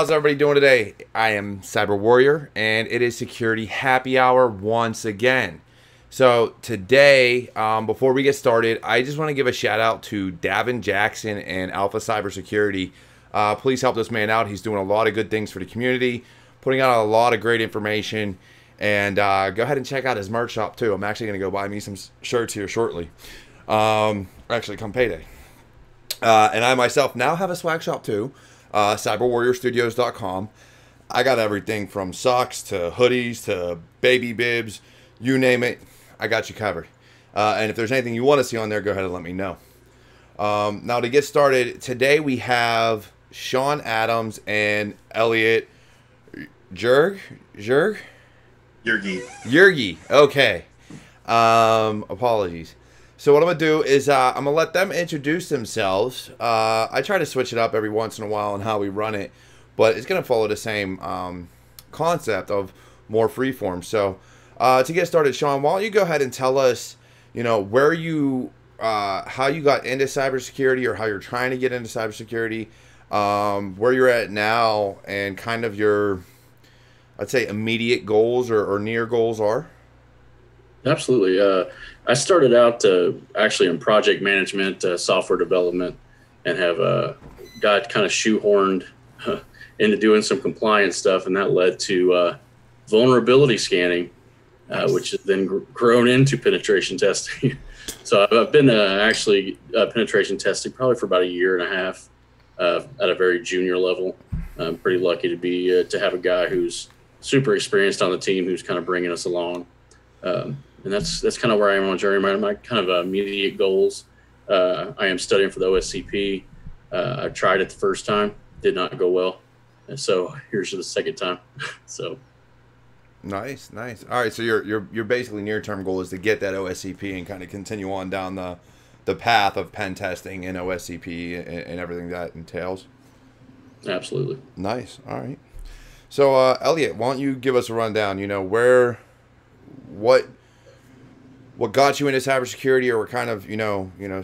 how's everybody doing today? I am Cyber Warrior, and it is Security Happy Hour once again. So today, before we get started, I just want to give a shout out to Davin Jackson and Alpha Cybersecurity. Please help this man out. He's doing a lot of good things for the community, putting out a lot of great information, and go ahead and check out his merch shop too. I'm actually going to go buy me some shirts here shortly. Actually, come payday. And I myself now have a swag shop too. cyberwarriorstudios.com. I got everything from socks to hoodies to baby bibs, you name it, I got you covered. And if there's anything you want to see on there, go ahead and let me know. Now to get started, today we have Sean Adams and Elliot Jerge? Jerge. Okay. Apologies. So what I'm going to do is I'm going to let them introduce themselves. I try to switch it up every once in a while on how we run it, but it's going to follow the same concept of more freeform. So to get started, Sean, why don't you go ahead and tell us, where you, how you got into cybersecurity or how you're trying to get into cybersecurity, where you're at now, and kind of your, I'd say, immediate goals or near goals are? Absolutely. I started out actually in project management, software development, and have got kind of shoehorned into doing some compliance stuff, and that led to vulnerability scanning, which has then grown into penetration testing. So I've been actually penetration testing probably for about a year and a half at a very junior level. I'm pretty lucky to be to have a guy who's super experienced on the team who's kind of bringing us along. And that's kind of where I am on journey. My kind of immediate goals. I am studying for the OSCP. I tried it the first time, did not go well, and so here's the second time. So nice. All right, so your basically near term goal is to get that OSCP and kind of continue on down the path of pen testing and OSCP and everything that entails. Absolutely. Nice. All right. So Elliot, why don't you give us a rundown? What got you into cybersecurity, or kind of,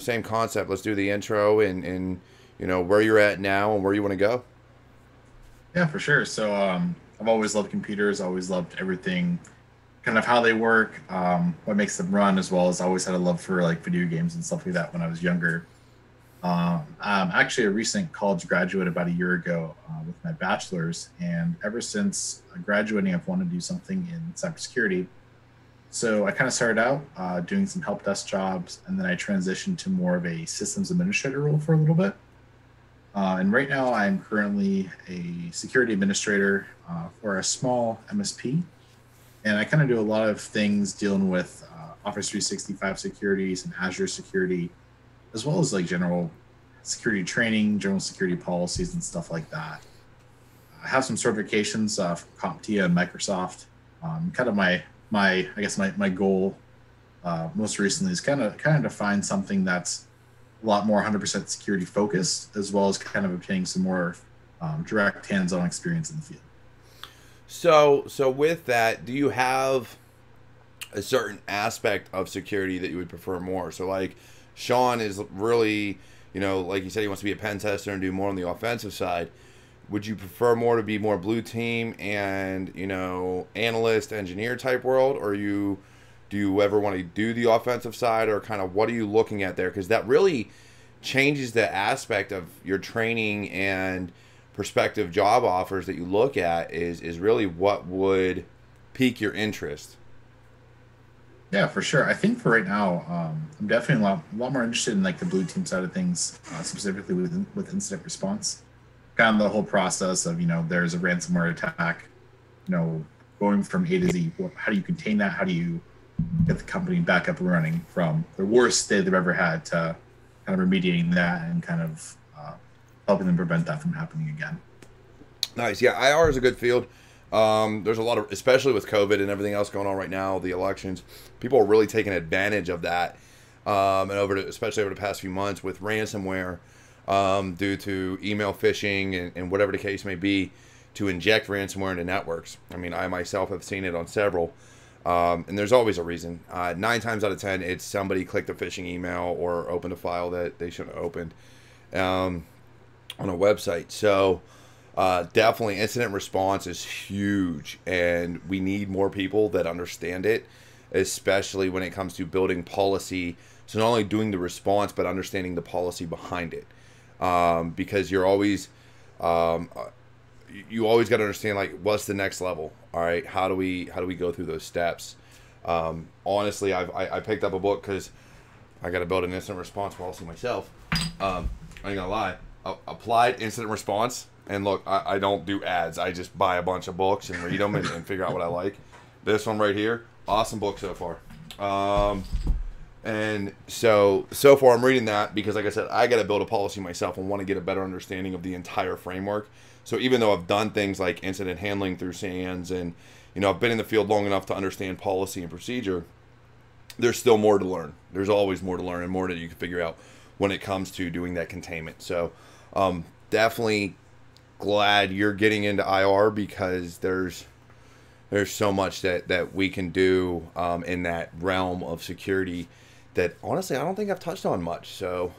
same concept. Let's do the intro and where you're at now and where you want to go. Yeah, for sure. So I've always loved computers, always loved everything, kind of how they work, what makes them run, as well as I always had a love for like video games and stuff like that when I was younger. I'm actually a recent college graduate about a year ago with my bachelor's, and ever since graduating, I've wanted to do something in cybersecurity. So I kind of started out doing some help desk jobs, and then I transitioned to more of a systems administrator role for a little bit. And right now I'm currently a security administrator for a small MSP. And I kind of do a lot of things dealing with Office 365 securities and Azure security, as well as like general security training, general security policies and stuff like that. I have some certifications from CompTIA and Microsoft. Kind of my goal most recently is kind of to find something that's a lot more 100% security focused, as well as kind of obtaining some more direct hands-on experience in the field. So with that, do you have a certain aspect of security that you would prefer more? So like Sean is really, like you said, he wants to be a pen tester and do more on the offensive side. Would you prefer more to be more blue team and, analyst, engineer type world? Or do you ever want to do the offensive side, or kind of what are you looking at there? Because that really changes the aspect of your training and prospective job offers that you look at is really what would pique your interest. Yeah, for sure. I think for right now, I'm definitely a lot more interested in like the blue team side of things, specifically with incident response. Kind of the whole process of, there's a ransomware attack, going from A to Z. How do you contain that? How do you get the company back up and running from the worst state they've ever had to kind of remediating that and kind of helping them prevent that from happening again? Nice. Yeah, IR is a good field. There's a lot of, especially with COVID and everything else going on right now, the elections, people are really taking advantage of that. And especially over the past few months with ransomware, due to email phishing and whatever the case may be, to inject ransomware into networks. I mean, I myself have seen it on several, and there's always a reason. 9 times out of 10, it's somebody clicked a phishing email or opened a file that they shouldn't have opened on a website. So Definitely, incident response is huge, and we need more people that understand it, especially when it comes to building policy. So not only doing the response, but understanding the policy behind it, because you're always, you always got to understand, like, what's the next level. All right, how do we go through those steps? Honestly, I picked up a book because I got to build an incident response policy myself. I ain't gonna lie, applied incident response. And look, I don't do ads. I just buy a bunch of books and read them and figure out what I like. This one right here, awesome book so far. And so far I'm reading that because, like I said, I got to build a policy myself and want to get a better understanding of the entire framework. So even though I've done things like incident handling through SANS and, you know, I've been in the field long enough to understand policy and procedure, there's still more to learn. There's always more to learn and more that you can figure out when it comes to doing that containment. So definitely glad you're getting into IR because there's so much that we can do in that realm of security that honestly I don't think I've touched on much. So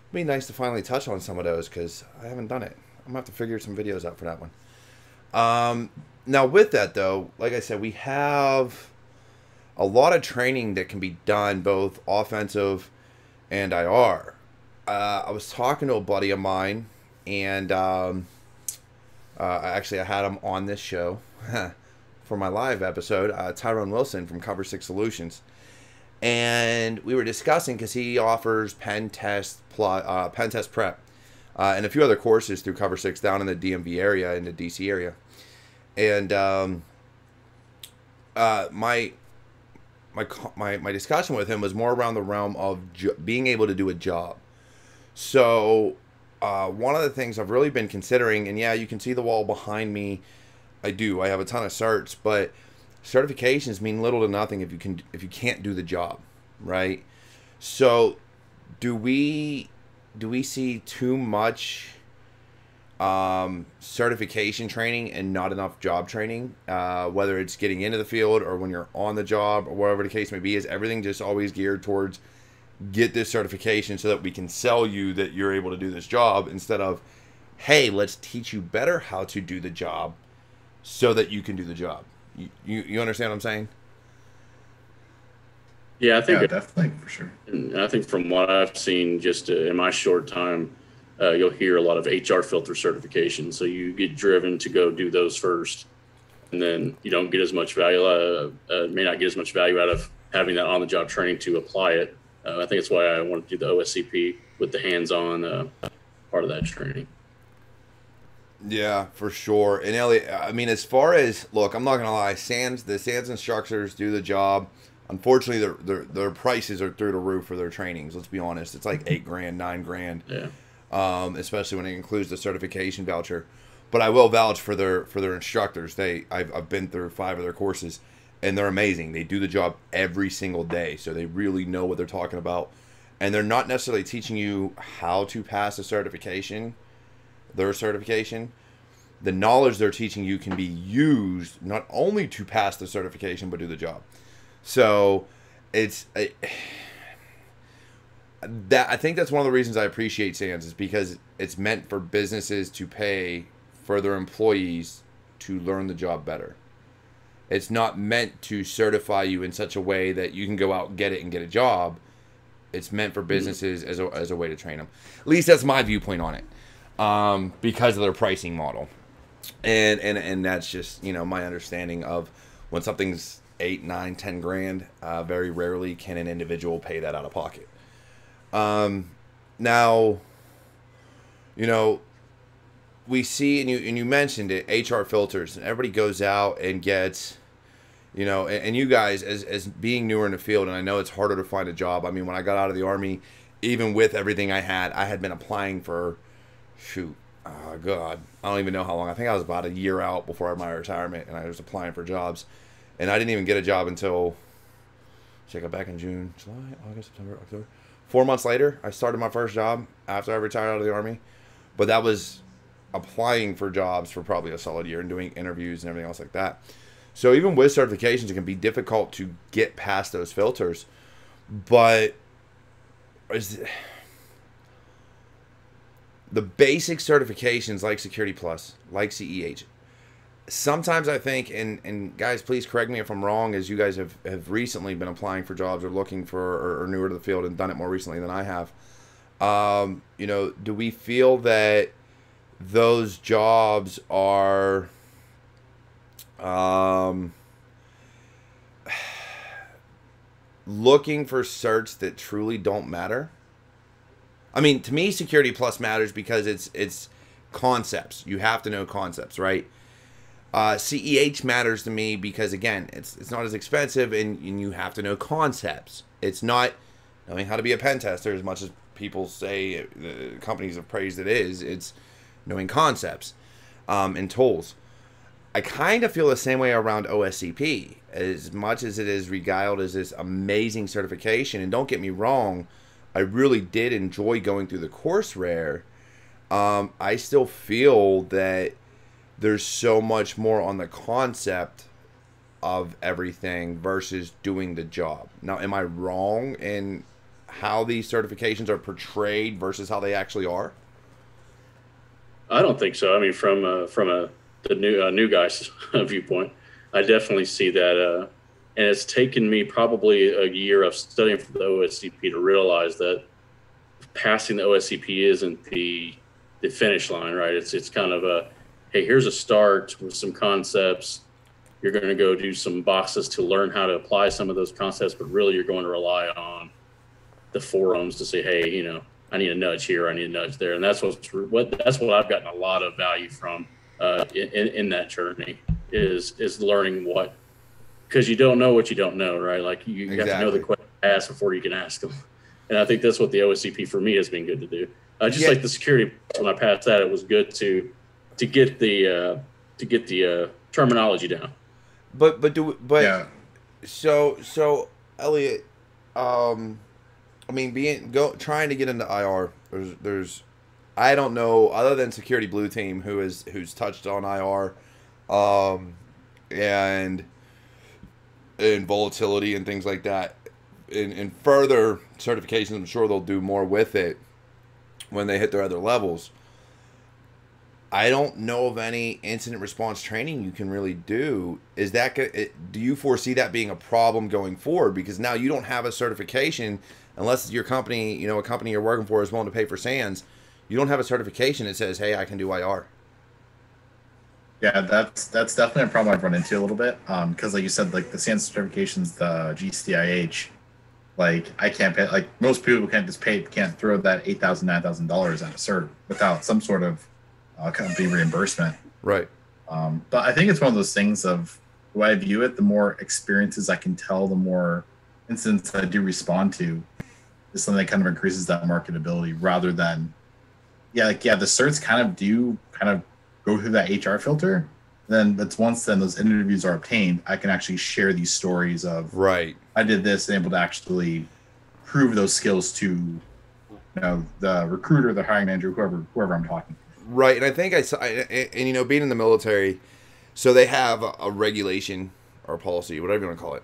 it'd be nice to finally touch on some of those because I haven't done it. I'm gonna have to figure some videos out for that one. Now with that though, like I said, we have a lot of training that can be done both offensive and IR. I was talking to a buddy of mine and actually, I had him on this show for my live episode, Tyrone Wilson from Cover 6 Solutions. And we were discussing because he offers pen test prep and a few other courses through Cover 6 down in the DMV area, in the DC area. And my discussion with him was more around the realm of being able to do a job. So one of the things I've really been considering, and yeah, you can see the wall behind me. I have a ton of certs, but certifications mean little to nothing if you can't do the job, right? So do we see too much certification training and not enough job training, whether it's getting into the field or when you're on the job or whatever the case may be? Is everything just always geared towards get this certification so that we can sell you that you're able to do this job, instead of, hey, let's teach you better how to do the job so that you can do the job? You understand what I'm saying? Yeah, I think definitely, for sure. I think from what I've seen, just in my short time, you'll hear a lot of HR filter certifications. So you get driven to go do those first, and then you don't get as much value. May not get as much value out of having that on-the-job training to apply it. I think it's why I want to do the OSCP with the hands-on part of that training. Yeah, for sure. And Elliot, I mean, as far as, look, I'm not gonna lie, the SANS instructors do the job. Unfortunately, their prices are through the roof for their trainings. Let's be honest, it's like $8,000, $9,000. Yeah. Especially when it includes the certification voucher. But I will vouch for their instructors. I've been through 5 of their courses, and they're amazing. They do the job every single day, so they really know what they're talking about. And they're not necessarily teaching you how to pass their certification. The knowledge they're teaching you can be used not only to pass the certification, but do the job. So I think that's one of the reasons I appreciate SANS, is because it's meant for businesses to pay for their employees to learn the job better. It's not meant to certify you in such a way that you can go out and get it and get a job. It's meant for businesses as a way to train them. At least that's my viewpoint on it, because of their pricing model. And that's just, my understanding of when something's 8, 9, 10 grand. Very rarely can an individual pay that out of pocket. Now, we see, and you mentioned it, HR filters, and everybody goes out and gets, and you guys as being newer in the field, and I know it's harder to find a job. I mean, when I got out of the Army, even with everything I had been applying for, God, I don't even know how long. I think I was about a year out before my retirement, and I was applying for jobs, and I didn't even get a job until, I got back in June, July, August, September, October. 4 months later, I started my first job after I retired out of the Army, but that was applying for jobs for probably a solid year and doing interviews and everything else like that. So even with certifications, it can be difficult to get past those filters. But the basic certifications like Security Plus, like CEH, sometimes I think, and guys, please correct me if I'm wrong, as you guys have recently been applying for jobs or looking for, or newer to the field and done it more recently than I have. You know, do we feel that those jobs are looking for certs that truly don't matter? I mean, to me, Security Plus matters because it's concepts. You have to know concepts, right? CEH matters to me because, again, it's not as expensive, and you have to know concepts. It's not knowing how to be a pen tester as much as people say companies have praised it is. It's knowing concepts and tools. I kind of feel the same way around OSCP. As much as it is regaled as this amazing certification, and don't get me wrong, I really did enjoy going through the course rare. I still feel that there's so much more on the concept of everything versus doing the job. Now, am I wrong in how these certifications are portrayed versus how they actually are? I don't think so. I mean, from the new guy's viewpoint, I definitely see that. And it's taken me probably a year of studying for the OSCP to realize that passing the OSCP isn't the finish line, right? It's kind of a, hey, here's a start with some concepts. You're going to go do some boxes to learn how to apply some of those concepts, but really you're going to rely on the forums to say, hey, you know, I need a nudge here, I need a nudge there. And that's what I've gotten a lot of value from in that journey is learning what, because you don't know what you don't know, right? Like you Exactly. have to know the question to ask before you can ask them. And I think that's what the OSCP for me has been good to do. Just like the security, when I passed that, it was good to get the terminology down. Yeah. So Elliot, I mean, trying to get into IR. There's I don't know other than Security Blue Team who's touched on IR, and volatility and things like that. In further certifications, I'm sure they'll do more with it when they hit their other levels. I don't know of any incident response training you can really do. Do you foresee that being a problem going forward? Because now you don't have a certification unless your company, you know, a company you're working for is willing to pay for SANS. You don't have a certification that says, hey, I can do IR. Yeah, that's definitely a problem I've run into a little bit. Because like you said, like the SANS certifications, the GCIH, like I can't pay, like most people can't throw that $8,000, $9,000 at a cert without some sort of company reimbursement. Right. But I think it's one of those things of the way I view it, the more experiences I can tell, the more incidents I do respond to, is something that kind of increases that marketability rather than, the certs kind of go through that HR filter. Then once those interviews are obtained, I can actually share these stories of, right, I did this and able to actually prove those skills to, the recruiter, the hiring manager, whoever I'm talking to. Right, and I think and being in the military, so they have a regulation or policy, whatever you want to call it.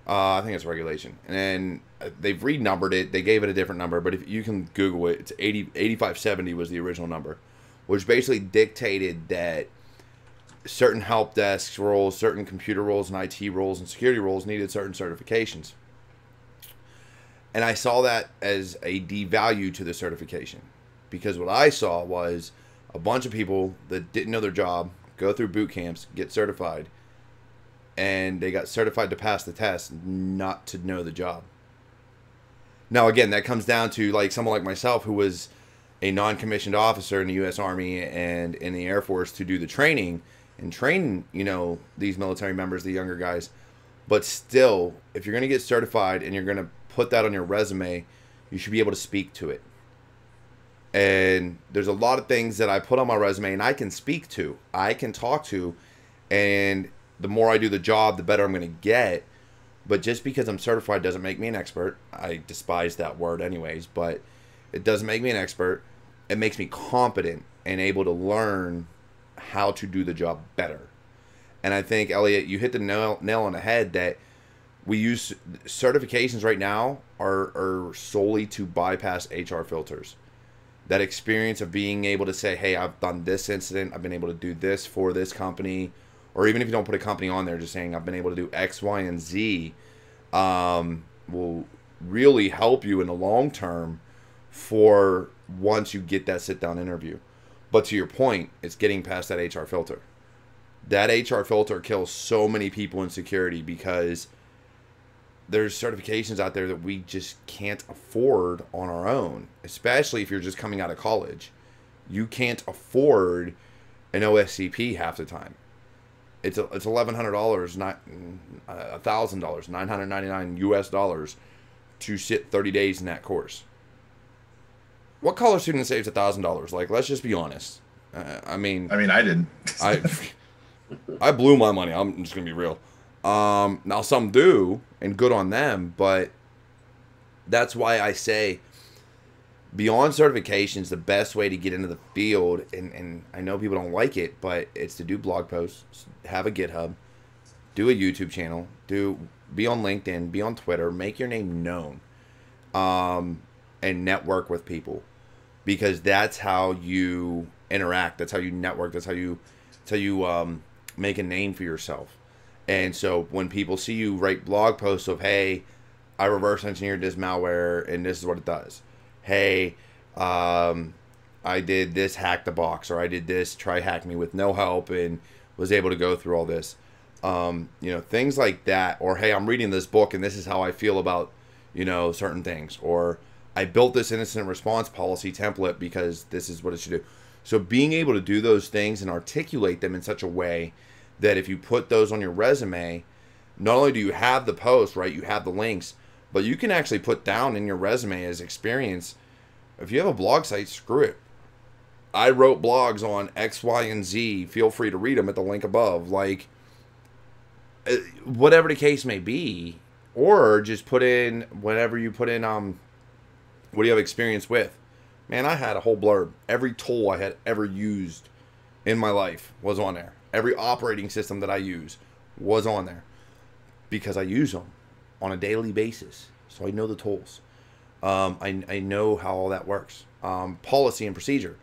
I think it's regulation, and they've renumbered it. They gave it a different number, but if you can Google it, it's 8570 was the original number, which basically dictated that certain help desk roles, certain computer roles, and IT roles and security roles needed certain certifications. And I saw that as a devalue to the certification, because what I saw was a bunch of people that didn't know their job go through boot camps, get certified, and they got certified to pass the test, not to know the job. Now, again, that comes down to like someone like myself who was a non-commissioned officer in the U.S. Army and in the Air Force to do the training and train, these military members, the younger guys. But still, if you're going to get certified and you're going to put that on your resume, you should be able to speak to it. And there's a lot of things that I put on my resume and I can speak to, I can talk to, and the more I do the job, the better I'm going to get. But just because I'm certified doesn't make me an expert. I despise that word anyways, but it doesn't make me an expert. It makes me competent and able to learn how to do the job better. And I think, Elliot, you hit the nail on the head that we use certifications right now are solely to bypass HR filters. that experience of being able to say, hey, I've done this incident, I've been able to do this for this company, or even if you don't put a company on there, just saying I've been able to do X, Y, and Z, will really help you in the long term for once you get that sit down interview. But to your point, it's getting past that HR filter. That HR filter kills so many people in security because there's certifications out there that we just can't afford on our own, especially if you're just coming out of college. You can't afford an OSCP half the time. It's $1,100, not $1,000, $999 US to sit 30 days in that course. What college student saves $1,000? Like, let's just be honest. I mean, I didn't. I blew my money. I'm just gonna be real. Now some do, and good on them, but that's why I say beyond certifications, the best way to get into the field, and I know people don't like it, but it's to do blog posts, have a GitHub, do a YouTube channel, be on LinkedIn, be on Twitter, make your name known, and network with people, because that's how you interact, that's how you network, that's how you make a name for yourself. And so when people see you write blog posts of, hey, I reverse engineered this malware and this is what it does. Hey, I did this hack the box, or I did this try hack me with no help and was able to go through all this. Things like that. Or, hey, I'm reading this book and this is how I feel about, certain things. Or I built this incident response policy template because this is what it should do. So being able to do those things and articulate them in such a way that if you put those on your resume, not only do you have the post, right, you have the links, but you can actually put down in your resume as experience. If you have a blog site, screw it. I wrote blogs on X, Y, and Z. Feel free to read them at the link above. Like, whatever the case may be. Or just put in, whenever you put in, what do you have experience with? Man, I had a whole blurb. Every tool I had ever used in my life was on there. Every operating system that I use was on there because I use them on a daily basis. So I know the tools. I know how all that works. Policy and procedure.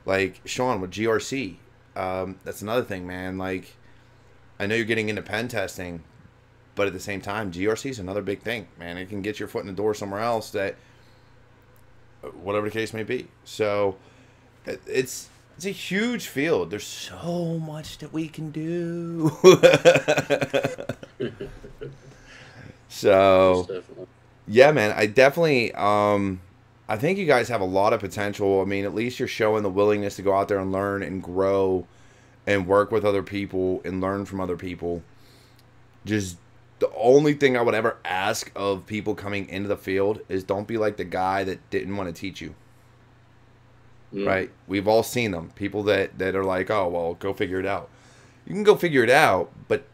Like Sean with GRC. That's another thing, man. Like, I know you're getting into pen testing, but at the same time, GRC is another big thing, man. It can get your foot in the door somewhere else that, whatever the case may be. So it's a huge field. There's so much that we can do. So, yeah, man, I definitely, I think you guys have a lot of potential. I mean, at least you're showing the willingness to go out there and learn and grow and work with other people and learn from other people. Just the only thing I would ever ask of people coming into the field is don't be like the guy that didn't want to teach you. Right? We've all seen them. People that are like, oh, well, go figure it out. You can go figure it out, but,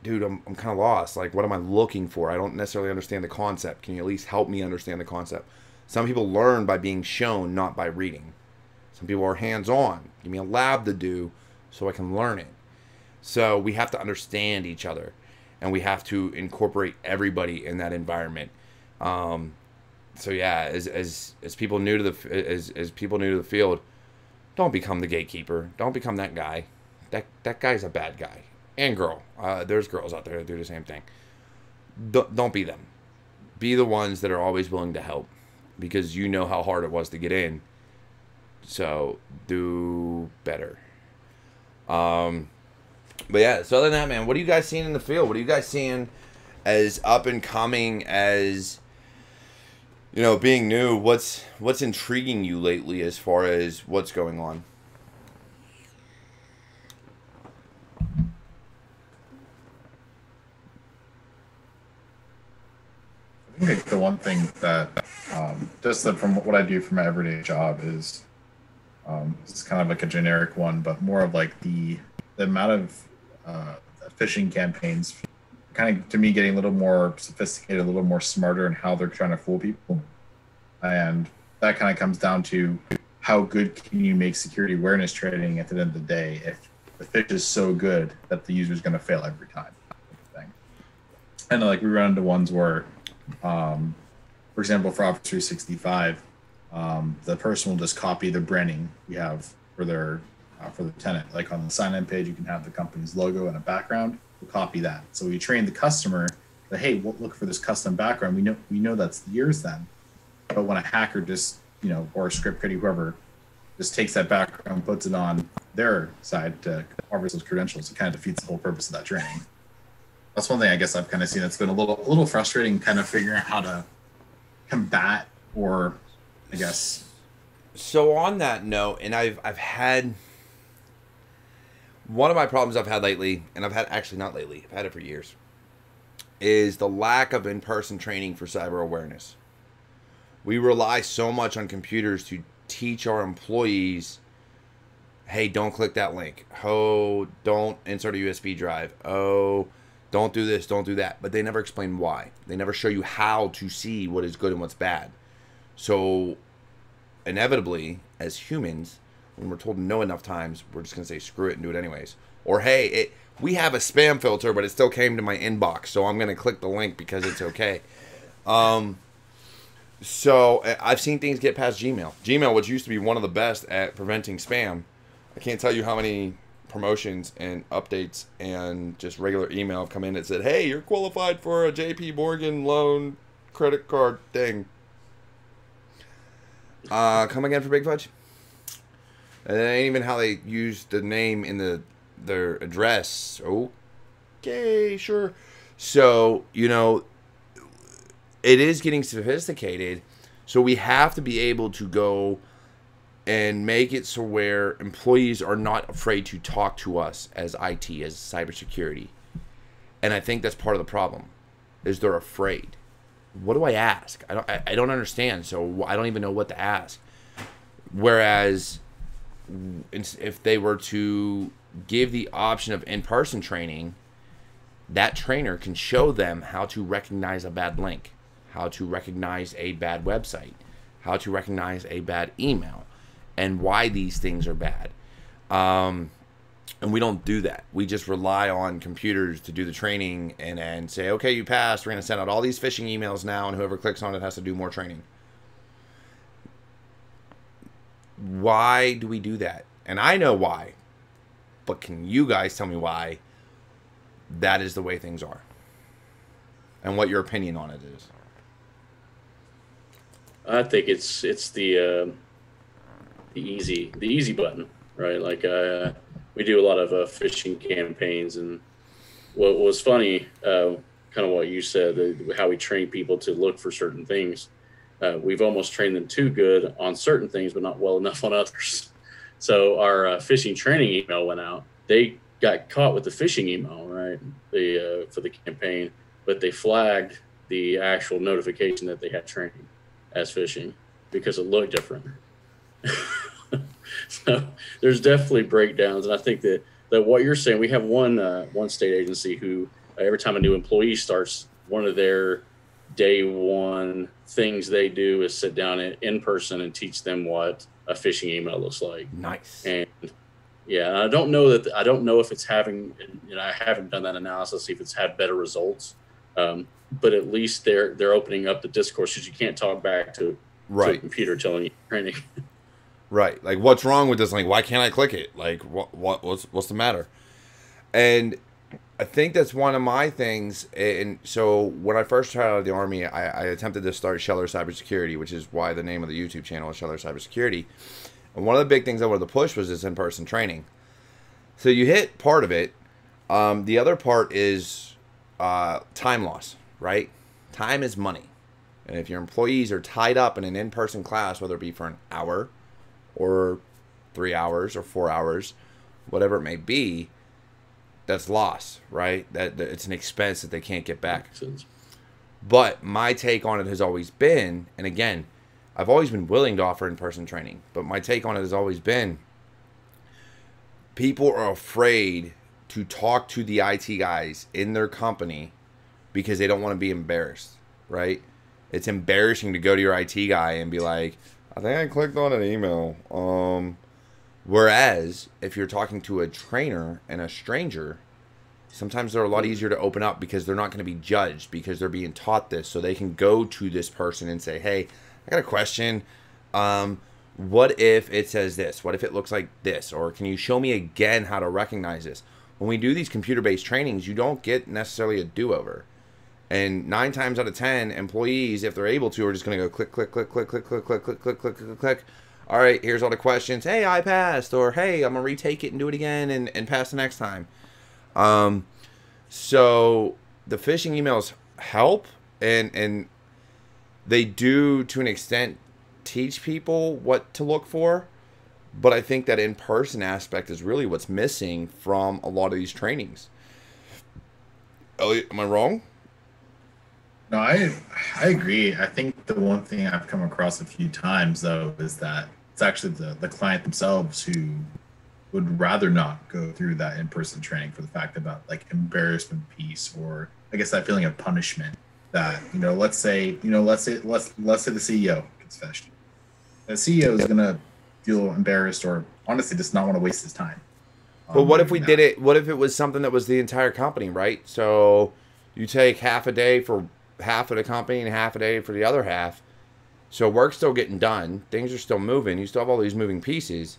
dude, I'm kind of lost. Like, what am I looking for? I don't necessarily understand the concept. Can you at least help me understand the concept? Some people learn by being shown, not by reading. Some people are hands-on. Give me a lab to do so I can learn it. So we have to understand each other, and we have to incorporate everybody in that environment. So yeah, as people new to the as people new to the field, don't become the gatekeeper. Don't become that guy. That guy's a bad guy. And girl. There's girls out there that do the same thing. Don't be them. Be the ones that are always willing to help, because you know how hard it was to get in. So do better. But yeah, so other than that, man, what are you guys seeing in the field? What are you guys seeing as up and coming, as being new? What's intriguing you lately as far as what's going on? I think the one thing that from what I do for my everyday job is it's kind of like a generic one, but more of like the amount of phishing campaigns kind of, to me, getting a little more sophisticated, a little more smarter in how they're trying to fool people. And that kind of comes down to how good can you make security awareness training at the end of the day if the fish is so good that the user is going to fail every time. And like we run into ones where, for example, for Office 365, the person will just copy the branding we have for the tenant. Like on the sign-in page, you can have the company's logo and a background. We'll copy that. So we train the customer that, hey, we'll look for this custom background. We know that's yours then. But when a hacker just, or a script kiddie, whoever, just takes that background, puts it on their side to harvest those credentials, it kind of defeats the whole purpose of that training. That's one thing I guess I've kind of seen that's been a little frustrating, kind of figuring out how to combat, or I guess. So on that note, and I've had one of my problems I've had lately, and I've had actually not lately, I've had it for years, is the lack of in-person training for cyber awareness. We rely so much on computers to teach our employees, hey, don't click that link. Oh, don't insert a USB drive. Oh, don't do this, don't do that. But they never explain why. They never show you how to see what is good and what's bad. So inevitably, as humans, when we're told no enough times, we're just going to say screw it and do it anyways. Or, hey, we have a spam filter, but it still came to my inbox, so I'm going to click the link because it's okay. So I've seen things get past Gmail. Gmail, which used to be one of the best at preventing spam, I can't tell you how many promotions and updates and just regular email have come in that said, hey, you're qualified for a JP Morgan loan credit card thing. Come again for Big Fudge? And it ain't even how they use the name in their address. Okay, sure. So, it is getting sophisticated. So we have to be able to go and make it so where employees are not afraid to talk to us as IT, as cybersecurity. And I think that's part of the problem, is they're afraid. What do I ask? I don't understand, so I don't even know what to ask. Whereas if they were to give the option of in-person training, that trainer can show them how to recognize a bad link, how to recognize a bad website, how to recognize a bad email, and why these things are bad. And we don't do that. We just rely on computers to do the training and say, okay, you passed. We're going to send out all these phishing emails now, and whoever clicks on it has to do more training. Why do we do that? And I know why. But can you guys tell me why that is the way things are? And what your opinion on it is? I think it's the easy button, right? Like we do a lot of phishing campaigns, and what was funny, kind of what you said, how we train people to look for certain things. We've almost trained them too good on certain things, but not well enough on others. So our phishing training email went out. They got caught with the phishing email, right? For the campaign, but they flagged the actual notification that they had training as phishing because it looked different. So there's definitely breakdowns, and I think that what you're saying, we have one state agency who every time a new employee starts, one of their day one things they do is sit down in person and teach them what a phishing email looks like. Nice. And yeah, I don't know if it's having, I haven't done that analysis, see if it's had better results. But at least they're opening up the discourse, because you can't talk back to a computer telling you training. Right. Like, what's wrong with this link? Why can't I click it? Like, what's the matter? And I think that's one of my things. And so when I first tried out of the Army, I attempted to start Scheller Cybersecurity, which is why the name of the YouTube channel is Scheller Cybersecurity. And one of the big things I wanted to push was this in-person training. So you hit part of it. The other part is time loss, right? Time is money. And if your employees are tied up in an in-person class, whether it be for an hour or 3 hours or 4 hours, whatever it may be, that's loss, right? That it's an expense that they can't get back. But my take on it has always been, and again, I've always been willing to offer in-person training, but my take on it has always been, people are afraid to talk to the IT guys in their company because they don't want to be embarrassed, right? It's embarrassing to go to your IT guy and be like, I think I clicked on an email. Whereas if you're talking to a trainer and a stranger, sometimes they're a lot easier to open up because they're not going to be judged because they're being taught this. So they can go to this person and say, hey, I got a question. What if it says this? What if it looks like this? Or can you show me again how to recognize this? When we do these computer-based trainings, you don't get necessarily a do-over. And 9 times out of 10, employees, if they're able to, are just going to go click, click, click, click, click, click, click, click, click, click, click, click. All right, here's all the questions. Hey, I passed. Or, hey, I'm going to retake it and do it again and pass the next time. So the phishing emails help, and they do, to an extent, teach people what to look for. But I think that in-person aspect is really what's missing from a lot of these trainings. Elliot, am I wrong? No, I agree. I think the one thing I've come across a few times though is that it's actually the client themselves who would rather not go through that in-person training for the fact about like embarrassment piece, or I guess that feeling of punishment that, let's say the CEO gets fished. The CEO is gonna feel embarrassed or honestly just not want to waste his time. But what if we did it? What if it was something that was the entire company, right? So you take half a day for half of the company and half a day for the other half. So work's still getting done. Things are still moving. You still have all these moving pieces.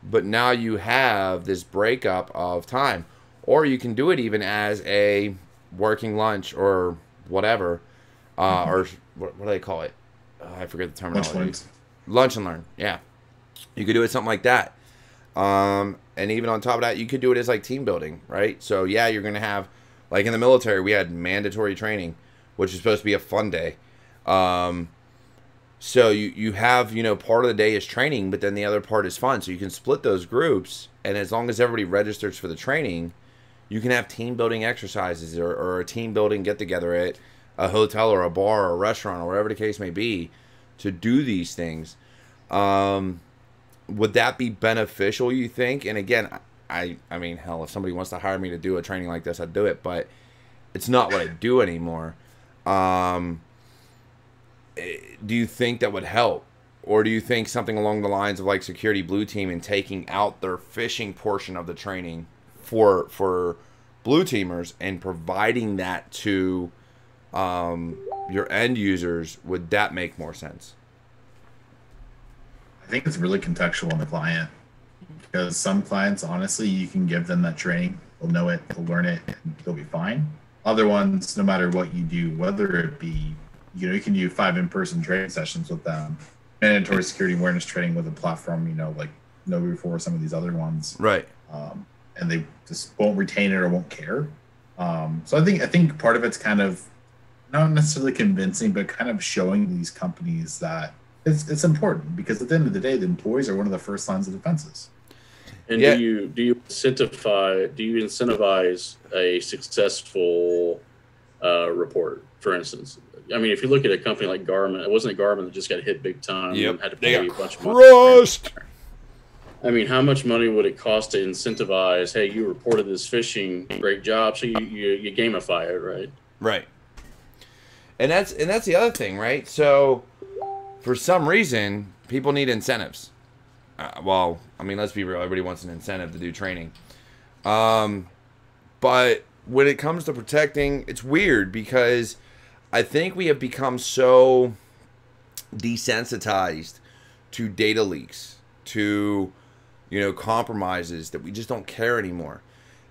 But now you have this breakup of time. Or you can do it even as a working lunch or whatever. Or what do they call it? I forget the terminology. Lunch and learn. Yeah. You could do it something like that. And even on top of that, you could do it as like team building, right? So yeah, you're going to have, like in the military, we had mandatory training, which is supposed to be a fun day. So you have, part of the day is training, but then the other part is fun. So you can split those groups, and as long as everybody registers for the training, you can have team building exercises or a team building get together at a hotel or a bar or a restaurant or wherever the case may be to do these things. Would that be beneficial, you think? And again, I mean, hell, if somebody wants to hire me to do a training like this, I'd do it, but it's not what I do anymore. Do you think that would help? Or do you think something along the lines of like Security Blue Team and taking out their phishing portion of the training for blue teamers and providing that to your end users, would that make more sense? I think it's really contextual on the client, because some clients, honestly, you can give them that training, they'll know it, they'll learn it, and they'll be fine. Other ones, no matter what you do, whether it be, you can do 5 in-person training sessions with them, mandatory security awareness training with a platform, like KnowBe4, some of these other ones, right? And they just won't retain it or won't care. So I think part of it's kind of not necessarily convincing, but kind of showing these companies that it's important, because at the end of the day, the employees are one of the first lines of defenses. And do you incentivize a successful report, for instance? I mean, if you look at a company like Garmin, it wasn't Garmin that just got hit big time and had to pay a bunch of money. I mean, how much money would it cost to incentivize, hey, you reported this phishing, great job, so you gamify it, right? Right. And that's the other thing, right? So for some reason, people need incentives. Well, I mean, let's be real. Everybody wants an incentive to do training. But when it comes to protecting, it's weird, because I think we have become so desensitized to data leaks, to, compromises, that we just don't care anymore.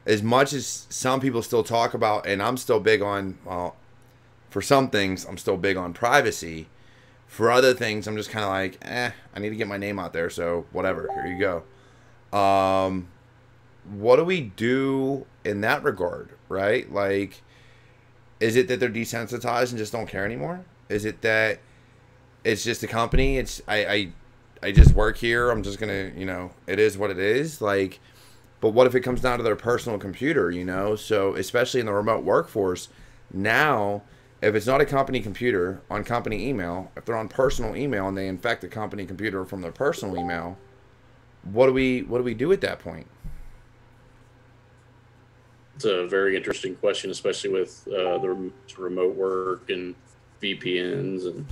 As much as some people still talk about, and I'm still big on, well, for some things, I'm still big on privacy. For other things, I'm just kind of like, I need to get my name out there, so whatever, here you go. What do we do in that regard, right? Like, is it that they're desensitized and just don't care anymore? Is it that it's just a company? It's I just work here. I'm just gonna, it is what it is. Like, but what if it comes down to their personal computer? So especially in the remote workforce now, if it's not a company computer on company email, if they're on personal email and they infect the company computer from their personal email, what do we do at that point? It's a very interesting question, especially with the remote work and VPNs and,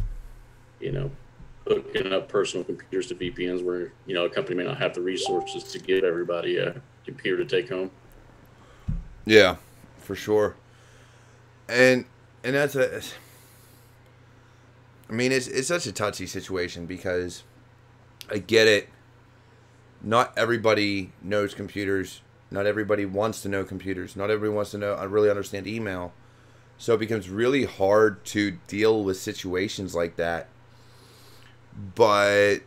hooking up personal computers to VPNs where, a company may not have the resources to give everybody a computer to take home. Yeah, for sure. And that's it's such a touchy situation, because I get it. Not everybody knows computers. Not everybody wants to know computers. Not everybody wants to know, I really understand email. So it becomes really hard to deal with situations like that. But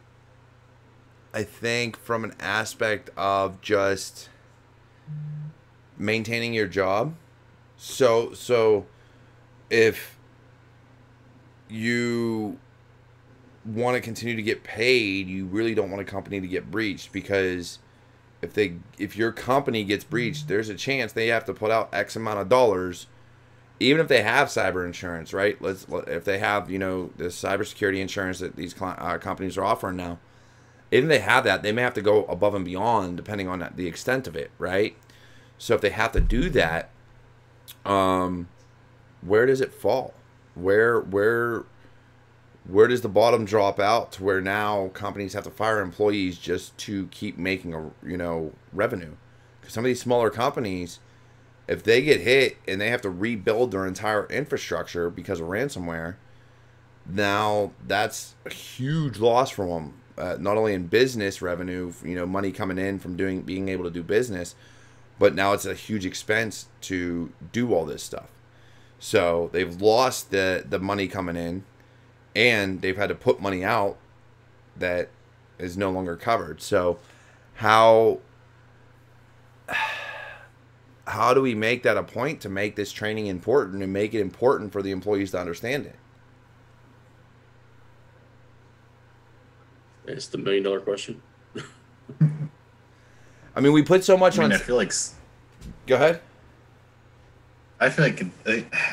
I think from an aspect of just maintaining your job. So if you want to continue to get paid, you really don't want a company to get breached, because if your company gets breached, there's a chance they have to put out X amount of dollars, even if they have cyber insurance, right? If they have, the cybersecurity insurance that these companies are offering now, even if they have that, they may have to go above and beyond depending on the extent of it, right? So if they have to do that, where does it fall? Where does the bottom drop out to where now companies have to fire employees just to keep making revenue? Because some of these smaller companies, if they get hit and they have to rebuild their entire infrastructure because of ransomware, now that's a huge loss for them. Not only in business revenue, money coming in from being able to do business, but now it's a huge expense to do all this stuff. So they've lost the money coming in, and they've had to put money out that is no longer covered. So how do we make that a point to make this training important and make it important for the employees to understand it? It's the $1 million question. I mean, we put so much on. I feel like. Go ahead. I feel like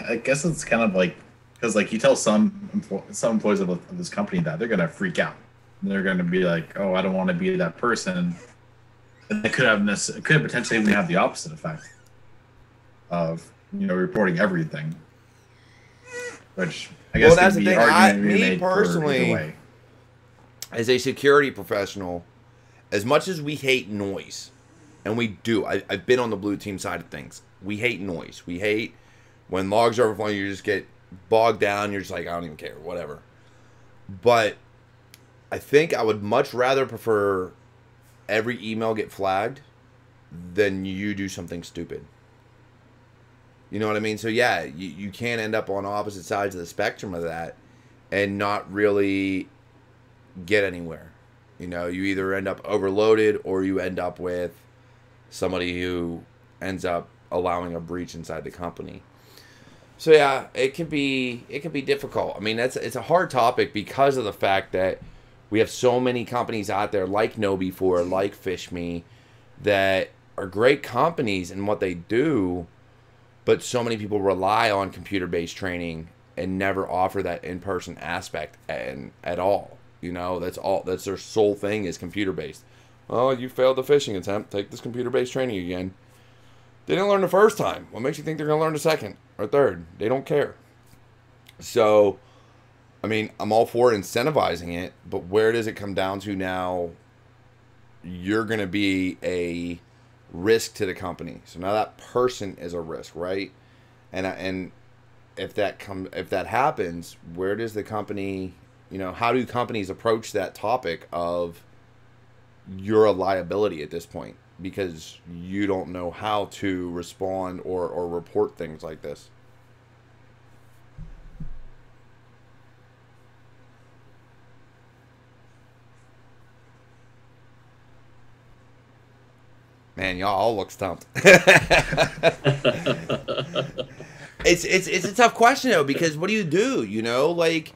I guess it's kind of like, because like you tell some employees of this company that they're gonna freak out. They're gonna be like, "Oh, I don't want to be that person," and it could potentially even have the opposite effect of reporting everything. Which I guess that's the thing. Me personally, as a security professional, as much as we hate noise, and we do, I've been on the blue team side of things. We hate noise. We hate when logs are overflowing. You just get bogged down. You're just like, I don't even care, whatever. But I think I would much rather prefer every email get flagged than you do something stupid. You know what I mean? So yeah, you can end up on opposite sides of the spectrum of that and not really get anywhere. You either end up overloaded or you end up with somebody who ends up allowing a breach inside the company. So yeah, it can be difficult. I mean, it's a hard topic because of the fact that we have so many companies out there like KnowBe4, like FishMe, that are great companies in what they do, but so many people rely on computer-based training and never offer that in-person aspect at all. That's their sole thing is computer-based. Oh, you failed the phishing attempt. Take this computer-based training again. They didn't learn the first time. What makes you think they're going to learn the second or third? They don't care. So, I mean, I'm all for incentivizing it, but where does it come down to now? You're going to be a risk to the company. So now that person is a risk, right? And if that happens, where does the company, how do companies approach that topic of you're a liability at this point because you don't know how to respond or report things like this? Man, y'all all look stumped. It's a tough question though, because what do you do? Like,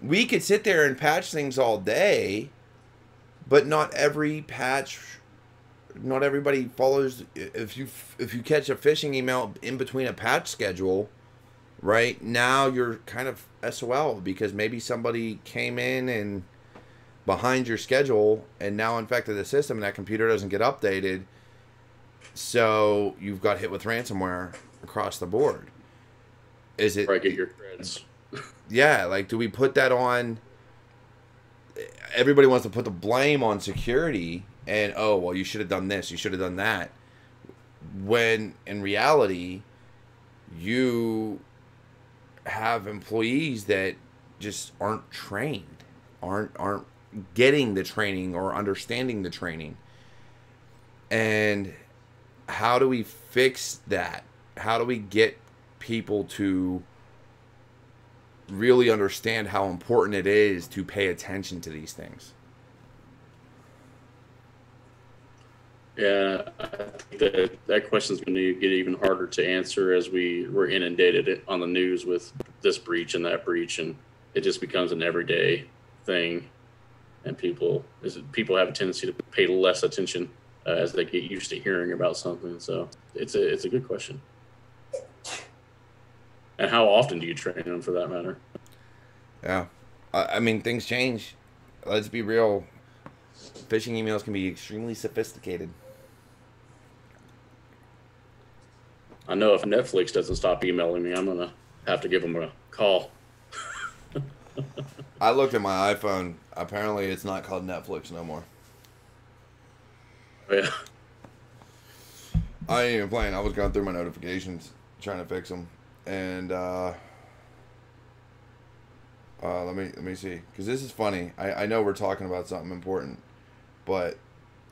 we could sit there and patch things all day, but not every patch, not everybody follows. If you catch a phishing email in between a patch schedule, right now you're kind of SOL because maybe somebody came in and behind your schedule and now infected the system and that computer doesn't get updated. So you've got hit with ransomware across the board. Is it... Right, get your creds. Yeah, like, do we put that on... Everybody wants to put the blame on security and, oh, well, you should have done this, you should have done that. When, in reality, you have employees that just aren't trained, aren't getting the training or understanding the training. And how do we fix that? How do we get people to really understand how important it is to pay attention to these things? Yeah, I think that question's going to get even harder to answer as we're inundated on the news with this breach and that breach, and it just becomes an everyday thing. And people have a tendency to pay less attention as they get used to hearing about something. So it's a good question. And how often do you train them, for that matter? Yeah, I mean, things change. Let's be real. Phishing emails can be extremely sophisticated. I know if Netflix doesn't stop emailing me, I'm going to have to give them a call. I looked at my iPhone. Apparently, it's not called Netflix no more. Yeah. I ain't even playing. I was going through my notifications, trying to fix them. And let me see, because this is funny. I know we're talking about something important, but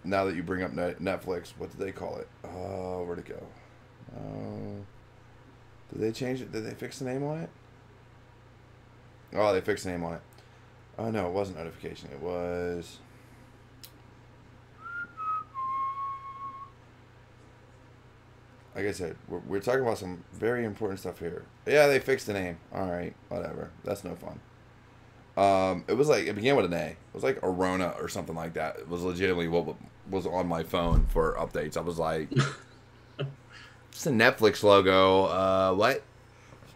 now that you bring up Netflix, what did they call it? Oh, where'd it go? Did they change it? Did they fix the name on it? Oh, they fixed the name on it. Oh no, it wasn't notification. It was. Like I said, we're talking about some very important stuff here. Yeah, they fixed the name. All right, whatever. That's no fun. It was like, it began with an A. It was like Arona or something like that. It was legitimately what was on my phone for updates. I was like, it's a Netflix logo. What?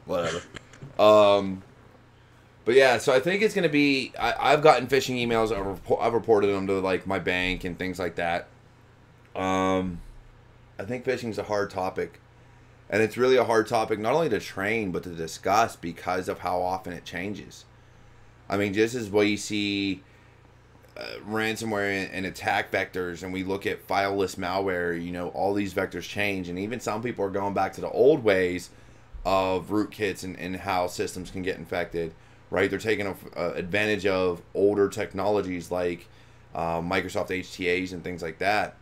Whatever. But yeah, so I think it's gonna be. I've gotten phishing emails. I've reported them to like my bank and things like that. I think phishing is a hard topic, and it's really a hard topic not only to train but to discuss because of how often it changes. I mean, just as we see ransomware and attack vectors, and we look at fileless malware, you know, all these vectors change, and even some people are going back to the old ways of rootkits and how systems can get infected, right? They're taking advantage of older technologies like Microsoft HTAs and things like that.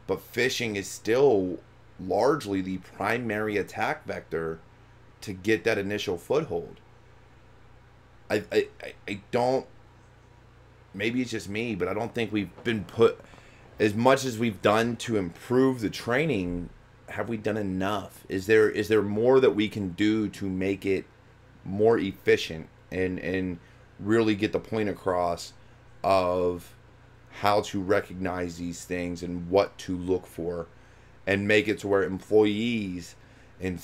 But phishing is still largely the primary attack vector to get that initial foothold. I don't, maybe it's just me, but I don't think we've been put, as much as we've done to improve the training, have we done enough? Is there more that we can do to make it more efficient and really get the point across of how to recognize these things and what to look for, and make it to where employees and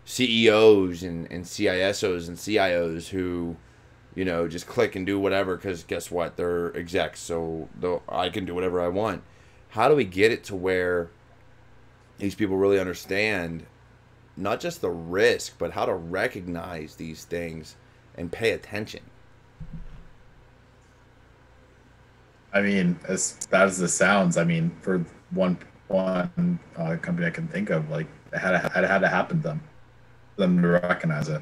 CEOs and CISOs and CIOs who, you know, just click and do whatever because guess what? They're execs, so I can do whatever I want. How do we get it to where these people really understand not just the risk, but how to recognize these things and pay attention? I mean, as bad as this sounds, I mean, for one company I can think of, like it had to happen to them to recognize it.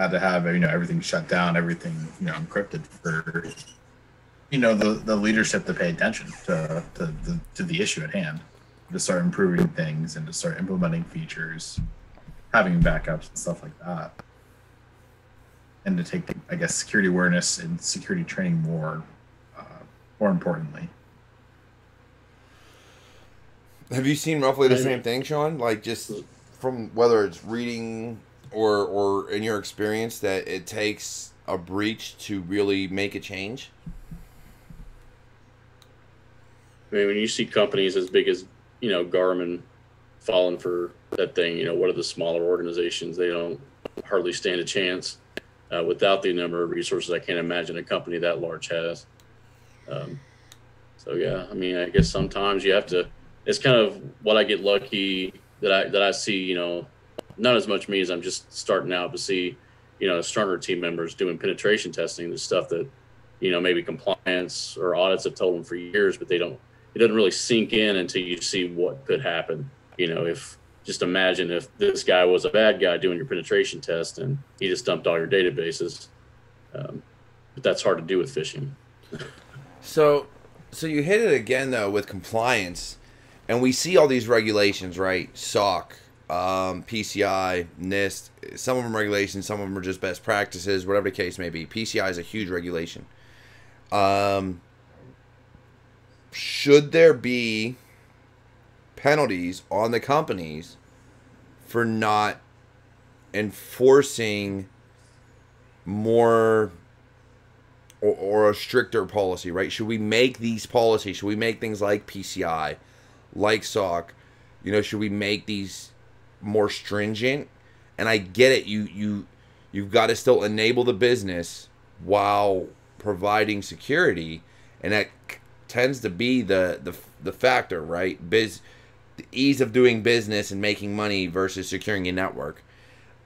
Had to have, you know, everything shut down, everything, you know, encrypted for, you know, the leadership to pay attention to the issue at hand, to start improving things and to start implementing features, having backups and stuff like that, and to take, I guess, security awareness and security training more importantly. Have you seen roughly the same thing, Sean? Like, just from whether it's reading or in your experience, that it takes a breach to really make a change? I mean, when you see companies as big as, you know, Garmin falling for that thing, you know, what are the smaller organizations? They don't hardly stand a chance without the number of resources I can't imagine a company that large has. So yeah, I mean, I guess sometimes you have to, it's kind of what I get lucky that I see, you know, not as much me as I'm just starting out to see, you know, stronger team members doing penetration testing, the stuff that, you know, maybe compliance or audits have told them for years, but it doesn't really sink in until you see what could happen. You know, just imagine if this guy was a bad guy doing your penetration test and he just dumped all your databases. but that's hard to do with phishing. So, so you hit it again though with compliance, and we see all these regulations, right? SOC, PCI, NIST. Some of them regulations, some of them are just best practices, whatever the case may be. PCI is a huge regulation. Should there be penalties on the companies for not enforcing more or a stricter policy, right? Should we make these policies? Should we make things like PCI, like SOC? You know, should we make these more stringent? And I get it. You've got to still enable the business while providing security, and that tends to be the factor, right? The ease of doing business and making money versus securing a network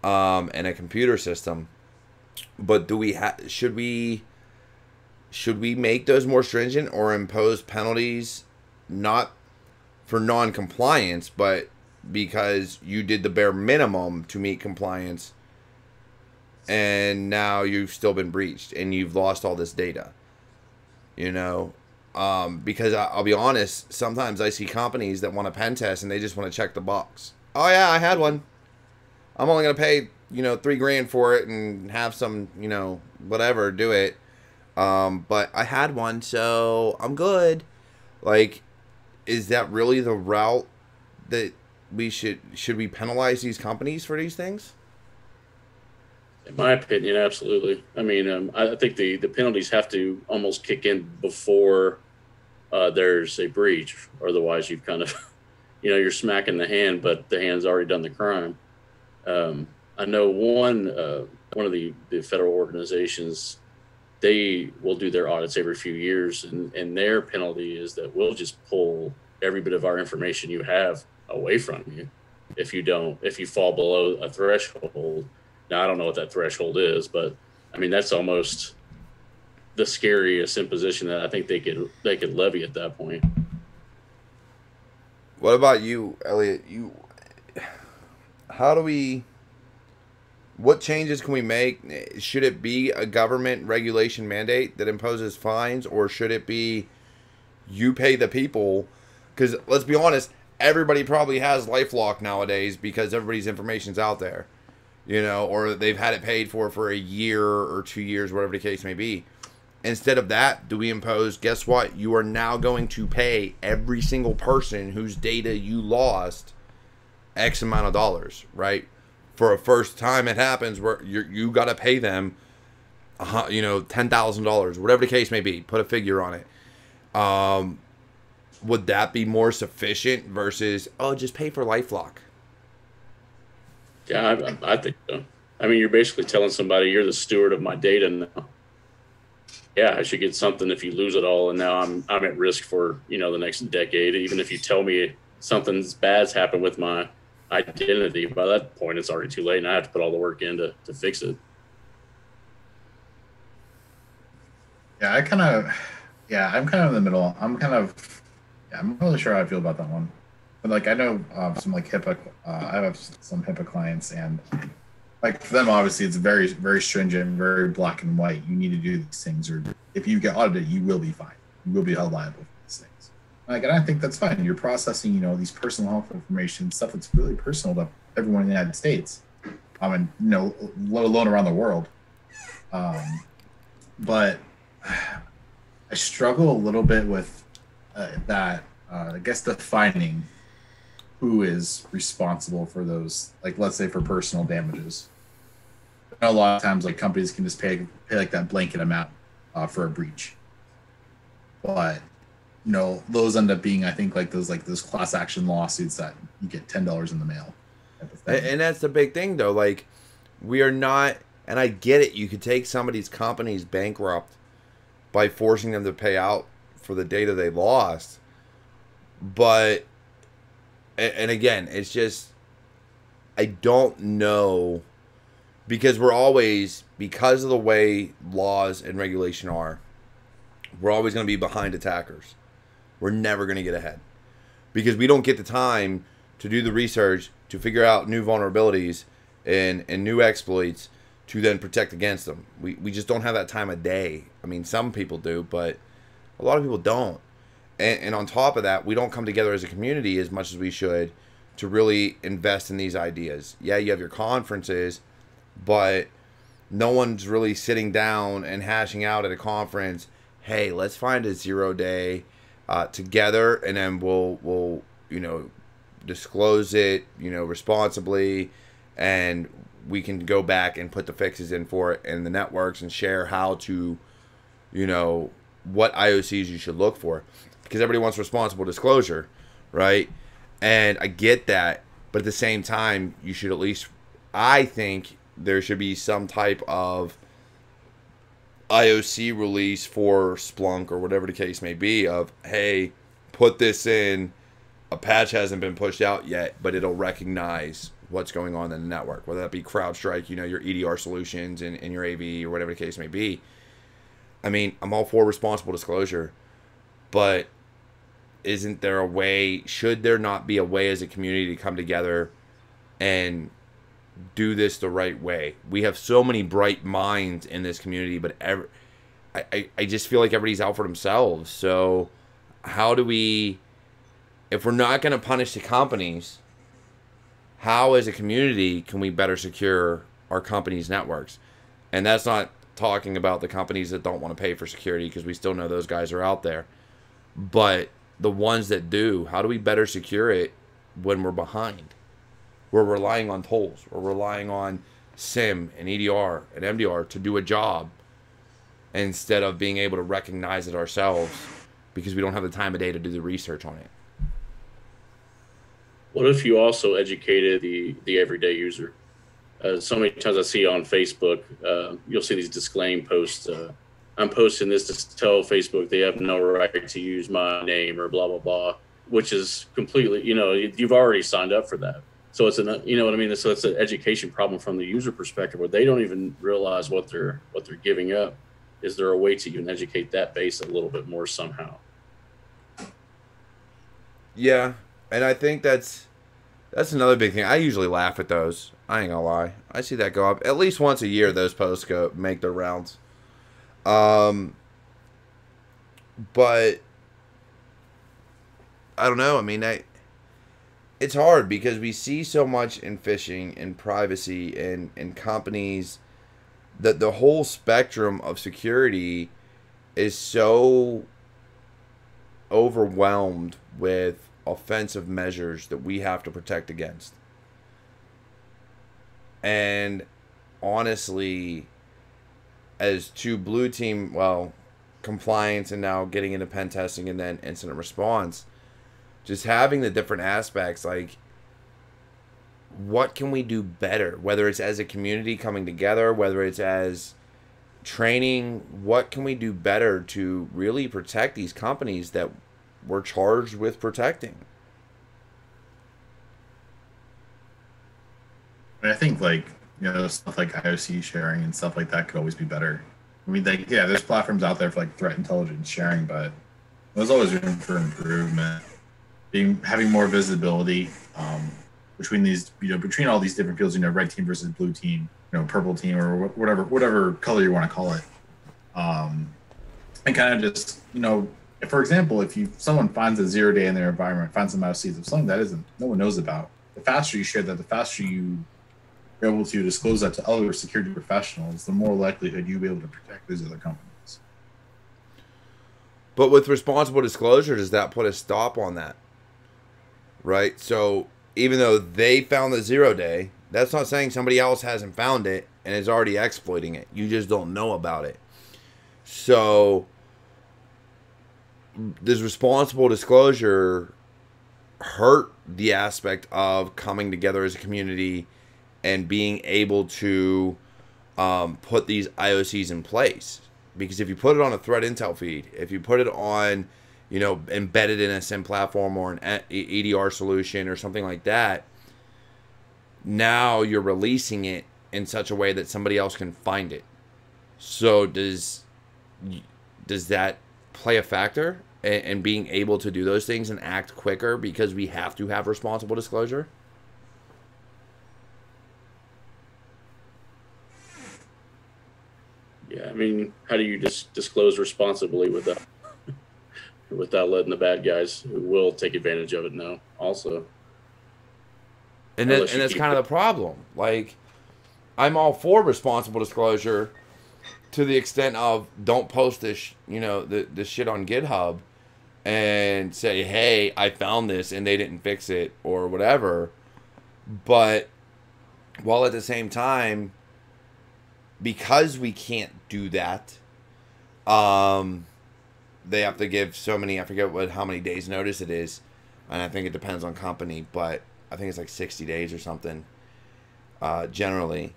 and a computer system. But should we make those more stringent or impose penalties, not for non-compliance, but because you did the bare minimum to meet compliance and now you've still been breached and you've lost all this data? You know, because I'll be honest, sometimes I see companies that want a pen test and they just want to check the box. Oh yeah, I had one. I'm only going to pay, $3,000 for it and have some, whatever, do it. But I had one, so I'm good. Like, is that really the route that we should we penalize these companies for these things? In my opinion, absolutely. I mean, I think the penalties have to almost kick in before there's a breach. Otherwise, you've kind of, you're smacking the hand, but the hand's already done the crime. I know one of the federal organizations, they will do their audits every few years, and their penalty is that we'll just pull every bit of our information you have away from you if you fall below a threshold. Now, I don't know what that threshold is, but I mean, that's almost the scariest imposition that I think they could levy at that point. What about you, Elliot? What changes can we make? Should it be a government regulation mandate that imposes fines, or should it be you pay the people? Because let's be honest, everybody probably has LifeLock nowadays because everybody's information's out there. Or they've had it paid for a year or 2 years, whatever the case may be. Instead of that, do we impose, guess what? You are now going to pay every single person whose data you lost X amount of dollars, right? For a first time it happens where you got to pay them, $10,000, whatever the case may be. Put a figure on it. Would that be more sufficient versus, just pay for LifeLock? Yeah, I think so. I mean, you're basically telling somebody you're the steward of my data now. Yeah, I should get something if you lose it all, and now I'm at risk for the next decade. Even if you tell me something bad's happened with my identity, by that point it's already too late, and I have to put all the work in to fix it. Yeah, I'm kind of in the middle. I'm not really sure how I feel about that one. But like, I know some like HIPAA. I have some HIPAA clients, and like for them, obviously, it's very, very stringent, very black and white. You need to do these things, or if you get audited, you will be fined. You will be held liable for these things. Like, and I think that's fine. You're processing, these personal health information, stuff that's really personal to everyone in the United States, and let alone around the world. But I struggle a little bit with that. I guess defining who is responsible for those, like, let's say for personal damages. I know a lot of times like companies can just pay like that blanket amount for a breach, but those end up being, I think, like those class action lawsuits that you get $10 in the mail. And that's the big thing though. Like, we are not, and I get it, you could take somebody's companies bankrupt by forcing them to pay out for the data they lost. But, and again, it's just, I don't know, because because of the way laws and regulation are, we're always going to be behind attackers. We're never going to get ahead because we don't get the time to do the research to figure out new vulnerabilities and new exploits to then protect against them. We just don't have that time of day. I mean, some people do, but a lot of people don't. And on top of that, we don't come together as a community as much as we should to really invest in these ideas. Yeah, you have your conferences, but no one's really sitting down and hashing out at a conference, hey, let's find a 0 day together, and then we'll disclose it, responsibly, and we can go back and put the fixes in for it in the networks and share how to, what IOCs you should look for. Because everybody wants responsible disclosure, right? And I get that, but at the same time, you should at least, I think there should be some type of IOC release for Splunk or whatever the case may be of, hey, put this in, a patch hasn't been pushed out yet, but it'll recognize what's going on in the network, whether that be CrowdStrike, your EDR solutions and your AV or whatever the case may be. I mean, I'm all for responsible disclosure, but isn't there a way, should there not be a way as a community to come together and do this the right way? We have so many bright minds in this community, but I just feel like everybody's out for themselves. So how do we, if we're not going to punish the companies, how as a community can we better secure our companies' networks? And that's not talking about the companies that don't want to pay for security, because we still know those guys are out there. But the ones that do, how do we better secure it when we're behind? We're relying on tolls. We're relying on SIM and EDR and MDR to do a job instead of being able to recognize it ourselves because we don't have the time of day to do the research on it. What if you also educated the everyday user? So many times I see on Facebook, you'll see these disclaim posts. I'm posting this to tell Facebook they have no right to use my name or blah, blah, blah, which is completely, you've already signed up for that. So it's you know what I mean? So it's an education problem from the user perspective where they don't even realize what they're giving up. Is there a way to even educate that base a little bit more somehow? Yeah, and I think that's another big thing. I usually laugh at those. I ain't gonna lie. I see that go up at least once a year. Those posts make their rounds. But I don't know. I mean, it's hard because we see so much in phishing and privacy and companies that the whole spectrum of security is so overwhelmed with offensive measures that we have to protect against. And honestly, as to blue team, compliance and now getting into pen testing and then incident response, just having the different aspects, like what can we do better? Whether it's as a community coming together, whether it's as training, what can we do better to really protect these companies that we're charged with protecting? And I think stuff like IOC sharing and stuff like that could always be better. I mean, there's platforms out there for like threat intelligence sharing, but there's always room for improvement. Having more visibility between these, between all these different fields, red team versus blue team, purple team, or whatever color you want to call it, and kind of just, for example, if someone finds a 0 day in their environment, finds some IOCs of something that no one knows about, the faster you share that, the faster you are able to disclose that to other security professionals, the more likelihood you'll be able to protect those other companies. But with responsible disclosure, does that put a stop on that? Right? So even though they found the 0 day, that's not saying somebody else hasn't found it and is already exploiting it. You just don't know about it. So does responsible disclosure hurt the aspect of coming together as a community and being able to put these IOCs in place? Because if you put it on a threat intel feed, if you put it on, embedded in a SIM platform or an EDR solution or something like that, now you're releasing it in such a way that somebody else can find it. So does that play a factor in being able to do those things and act quicker because we have to have responsible disclosure? Yeah, I mean, how do you just disclose responsibly with that, without letting the bad guys who will take advantage of it know? Also, unless And you that's keep kind it. of the problem. Like, I'm all for responsible disclosure to the extent of don't post this, this shit on GitHub and say, hey, I found this and they didn't fix it or whatever. But while at the same time, because we can't do that, they have to give so many, I forget how many days notice it is. And I think it depends on company, but I think it's like 60 days or something, generally.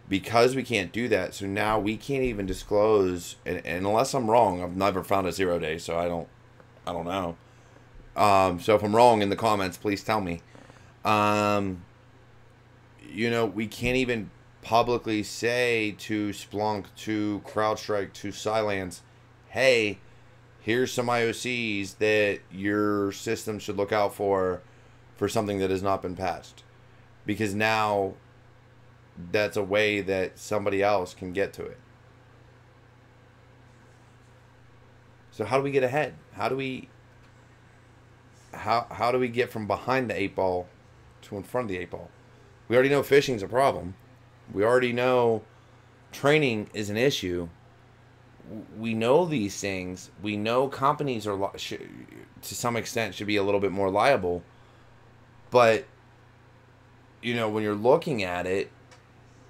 Because we can't do that, so now we can't even disclose, and unless I'm wrong, I've never found a 0 day, so I don't know. So if I'm wrong in the comments, please tell me. We can't even publicly say to Splunk, to CrowdStrike, to Cylance, hey, here's some IOCs that your system should look out for something that has not been patched. Because now that's a way that somebody else can get to it. So how do we get ahead? How do we get from behind the 8 ball to in front of the 8 ball? We already know phishing's a problem. We already know training is an issue. We know these things. We know companies are to some extent should be a little bit more liable. But when you're looking at it,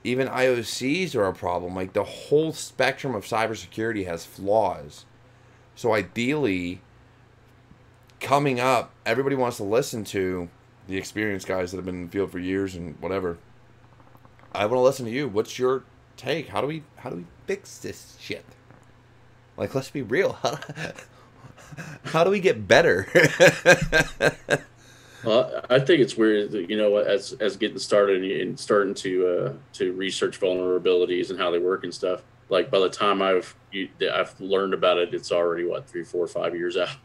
even IOCs are a problem. Like, the whole spectrum of cybersecurity has flaws. So ideally, coming up, everybody wants to listen to the experienced guys that have been in the field for years and whatever. I want to listen to you. What's your take? How do we fix this shit? Like, let's be real. How do we get better? Well, I think it's weird that, as getting started and starting to research vulnerabilities and how they work and stuff. Like, by the time I've learned about it, it's already 3, 4, 5 years out.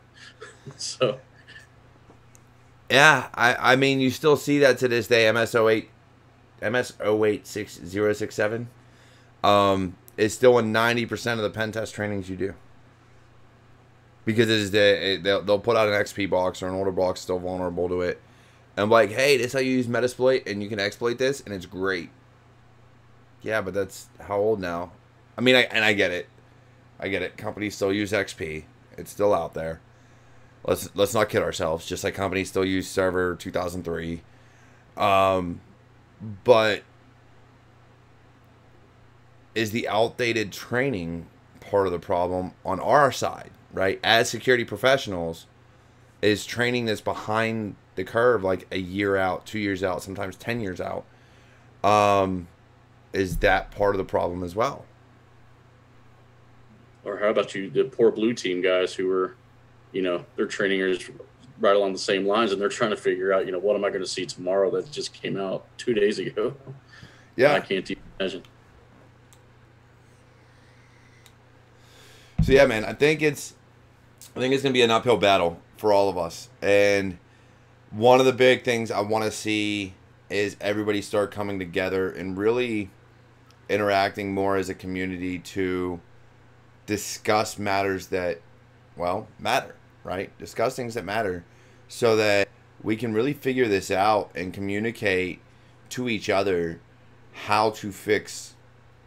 So, yeah, I mean, you still see that to this day. MS086067 is still in 90% of the pen test trainings you do. Because they'll put out an XP box or an older box still vulnerable to it. And I'm like, hey, this is how you use Metasploit, and you can exploit this, and it's great. Yeah, but that's how old now? I mean, I get it. I get it. Companies still use XP. It's still out there. Let's not kid ourselves. Just like companies still use Server 2003. But is the outdated training part of the problem on our side? Right, as security professionals, is training that's behind the curve, like a year out, 2 years out, sometimes 10 years out. Is that part of the problem as well? or how about the poor blue team guys who were, their training is right along the same lines, and they're trying to figure out, what am I going to see tomorrow that just came out 2 days ago? Yeah, I can't even imagine. So yeah, man, I think it's gonna be an uphill battle for all of us. And one of the big things I want to see is everybody start coming together and really interacting more as a community to discuss matters that, matter, right? Discuss things that matter so that we can really figure this out and communicate to each other how to fix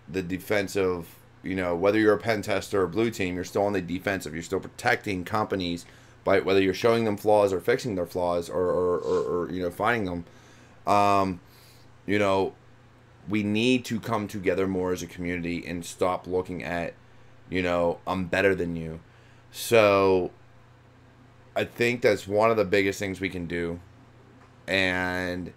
the defensive. Whether you're a pen tester or a blue team, you're still on the defensive. You're still protecting companies by whether you're showing them flaws or fixing their flaws or finding them. We need to come together more as a community and stop looking at, I'm better than you. So I think that's one of the biggest things we can do. And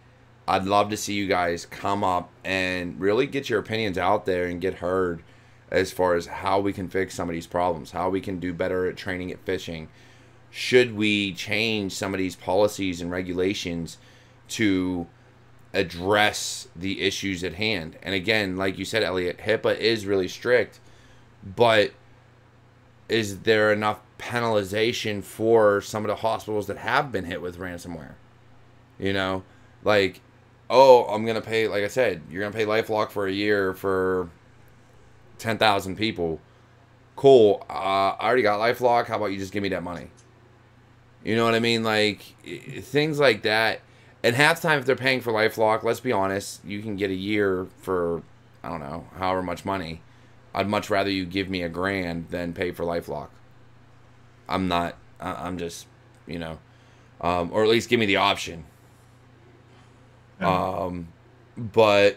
I'd love to see you guys come up and really get your opinions out there and get heard as far as how we can fix some of these problems, how we can do better at training at phishing. Should we change some of these policies and regulations to address the issues at hand? And again, like you said, Elliot, HIPAA is really strict, but is there enough penalization for some of the hospitals that have been hit with ransomware? I'm going to pay, like I said, you're going to pay LifeLock for a year for 10,000 people. Cool. I already got LifeLock. How about you just give me that money? You know what I mean? Like, things like that. And half the time, if they're paying for LifeLock, let's be honest, you can get a year for, I don't know, however much money. I'd much rather you give me $1,000 than pay for LifeLock. I'm just, you know, or at least give me the option. But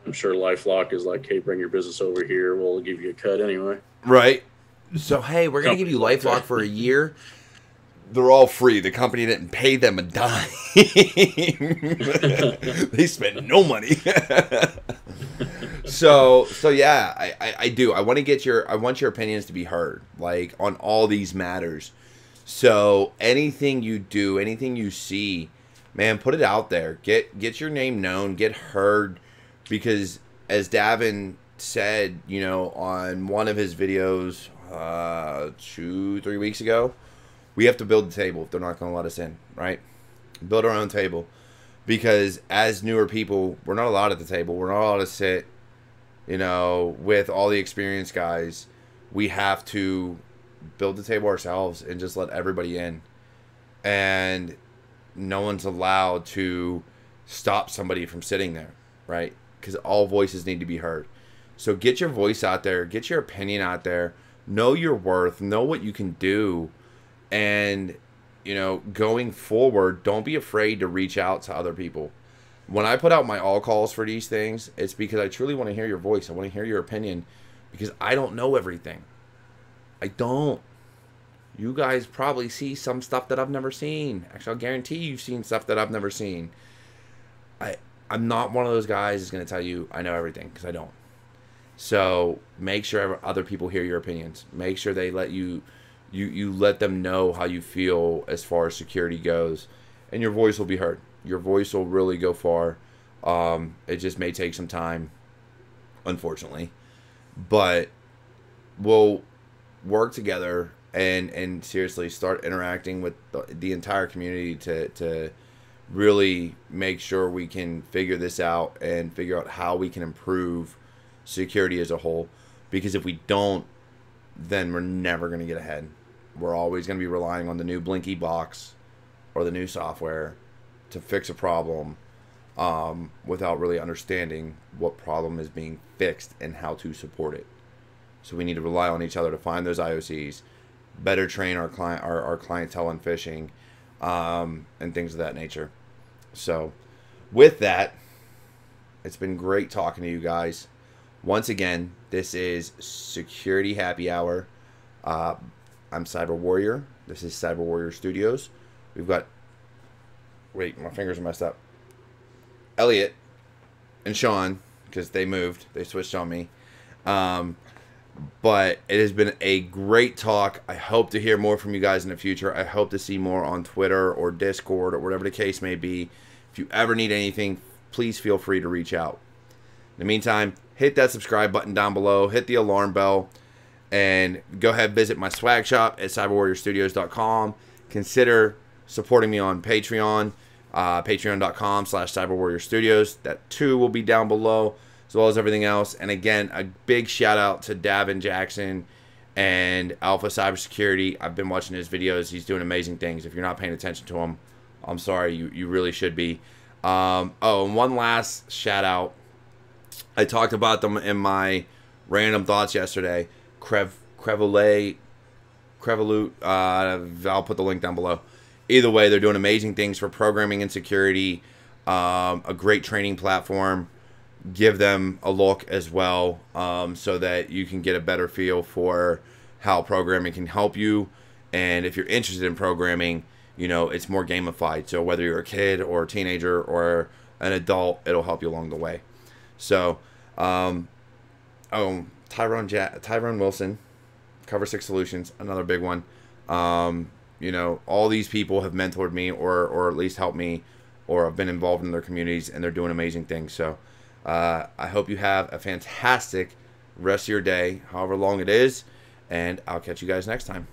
I'm sure LifeLock is like, hey, bring your business over here. We'll give you a cut anyway. Right. So, hey, we're going to give you LifeLock for a year. They're all free. The company didn't pay them a dime. They spent no money. So yeah, I do. I want your opinions to be heard, like, on all these matters. So anything you do, anything you see, man, put it out there. Get your name known, get heard, because as Davin said, you know, on one of his videos 2-3 weeks ago, we have to build the table if they're not going to let us in, right? Build our own table. Because as newer people, we're not allowed at the table. We're not allowed to sit, you know, with all the experienced guys. We have to build the table ourselves and just let everybody in. And no one's allowed to stop somebody from sitting there, right? Because all voices need to be heard. So get your voice out there. Get your opinion out there. Know your worth. Know what you can do. And, you know, going forward, don't be afraid to reach out to other people. When I put out my all calls for these things, it's because I truly want to hear your voice. I want to hear your opinion, because I don't know everything. I don't. You guys probably see some stuff that I've never seen. Actually, I'll guarantee you've seen stuff that I've never seen. I'm not one of those guys that's going to tell you I know everything, because I don't. So make sure other people hear your opinions. Make sure they let you let them know how you feel as far as security goes, and your voice will be heard. Your voice will really go far. It just may take some time, unfortunately, but we'll work together and seriously start interacting with the entire community to really make sure we can figure this out and figure out how we can improve security as a whole. Because if we don't, then we're never going to get ahead. We're always going to be relying on the new Blinky box or the new software to fix a problem without really understanding what problem is being fixed and how to support it. So we need to rely on each other to find those IOCs, better train our clientele on phishing, and things of that nature. So with that, it's been great talking to you guys. Once again, this is Security Happy Hour. I'm Cyber Warrior. This is Cyber Warrior Studios. We've got... Wait, my fingers are messed up. Elliot and Sean, because they moved. They switched on me. But it has been a great talk. I hope to hear more from you guys in the future. I hope to see more on Twitter or Discord or whatever the case may be. If you ever need anything, please feel free to reach out. In the meantime, hit that subscribe button down below. Hit the alarm bell. And go ahead and visit my swag shop at cyberwarriorstudios.com. Consider supporting me on Patreon. Patreon.com/cyberwarriorstudios. That too will be down below, as well as everything else. And again, a big shout out to Davin Jackson and Alpha Cybersecurity. I've been watching his videos. He's doing amazing things. If you're not paying attention to him, I'm sorry. You really should be. And one last shout out. I talked about them in my random thoughts yesterday. Crevolute. I'll put the link down below. Either way, they're doing amazing things for programming and security. A great training platform. Give them a look as well, so that you can get a better feel for how programming can help you. And if you're interested in programming, you know, it's more gamified. So whether you're a kid or a teenager or an adult, it'll help you along the way. So, Tyrone Wilson, Cover 6 Solutions, another big one. You know, all these people have mentored me or at least helped me or have been involved in their communities, and they're doing amazing things. So I hope you have a fantastic rest of your day, however long it is, and I'll catch you guys next time.